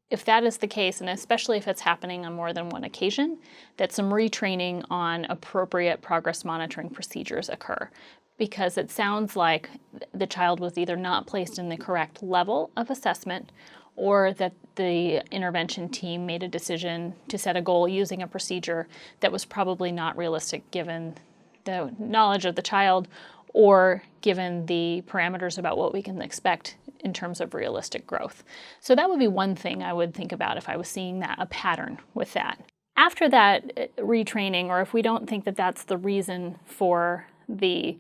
If that is the case, and especially if it's happening on more than one occasion, that some retraining on appropriate progress monitoring procedures occur, because it sounds like the child was either not placed in the correct level of assessment, or that the intervention team made a decision to set a goal using a procedure that was probably not realistic given the knowledge of the child or given the parameters about what we can expect in terms of realistic growth. So that would be one thing I would think about if I was seeing a pattern with that. After that retraining, or if we don't think that that's the reason for the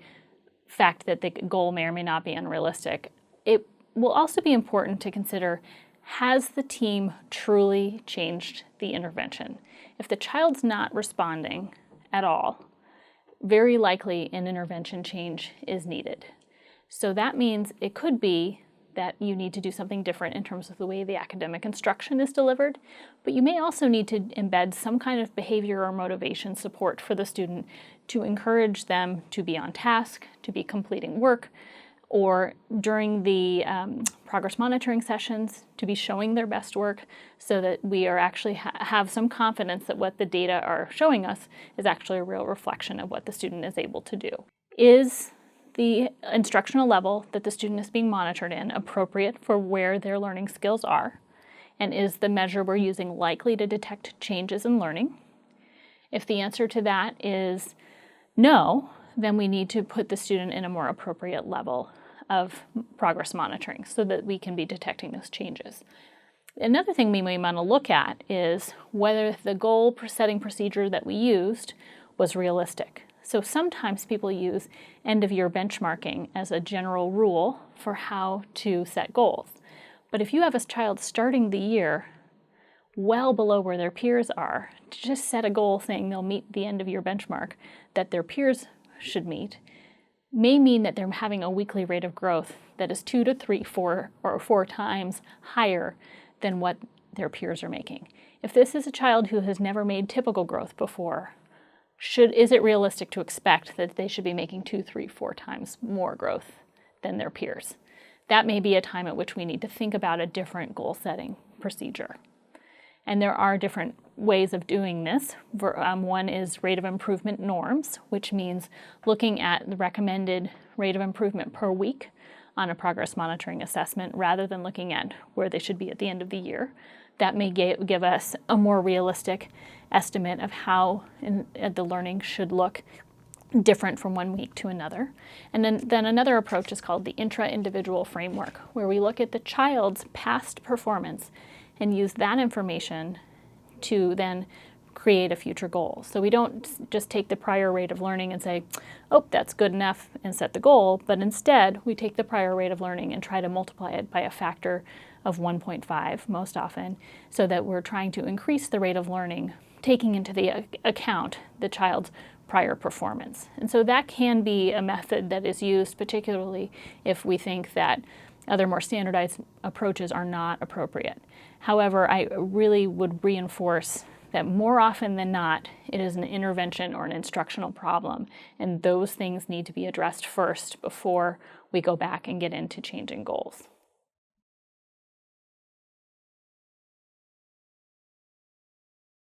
fact that the goal may or may not be unrealistic, it will also be important to consider, has the team truly changed the intervention? If the child's not responding at all, very likely an intervention change is needed. So that means it could be that you need to do something different in terms of the way the academic instruction is delivered, but you may also need to embed some kind of behavior or motivation support for the student to encourage them to be on task, to be completing work, or during the progress monitoring sessions to be showing their best work, so that we are actually have some confidence that what the data are showing us is actually a real reflection of what the student is able to do. Is the instructional level that the student is being monitored in appropriate for where their learning skills are? And is the measure we're using likely to detect changes in learning? If the answer to that is no, then we need to put the student in a more appropriate level of progress monitoring so that we can be detecting those changes. Another thing we may want to look at is whether the goal setting procedure that we used was realistic. So sometimes people use end-of-year benchmarking as a general rule for how to set goals. But if you have a child starting the year well below where their peers are, to just set a goal saying they'll meet the end-of-year benchmark that their peers should meet may mean that they're having a weekly rate of growth that is 2 to 3, 4, or 4 times higher than what their peers are making. If this is a child who has never made typical growth before, is it realistic to expect that they should be making 2, 3, 4 times more growth than their peers? That may be a time at which we need to think about a different goal-setting procedure. And there are different ways of doing this. One is rate of improvement norms, which means looking at the recommended rate of improvement per week on a progress monitoring assessment rather than looking at where they should be at the end of the year. That may give us a more realistic estimate of how the learning should look different from one week to another. And then another approach is called the intra-individual framework, where we look at the child's past performance and use that information to then create a future goal. So we don't just take the prior rate of learning and say, oh, that's good enough, and set the goal, but instead we take the prior rate of learning and try to multiply it by a factor of 1.5 most often, so that we're trying to increase the rate of learning, taking into the account the child's prior performance. And so that can be a method that is used, particularly if we think that other more standardized approaches are not appropriate. However, I really would reinforce that more often than not, it is an intervention or an instructional problem, and those things need to be addressed first before we go back and get into changing goals.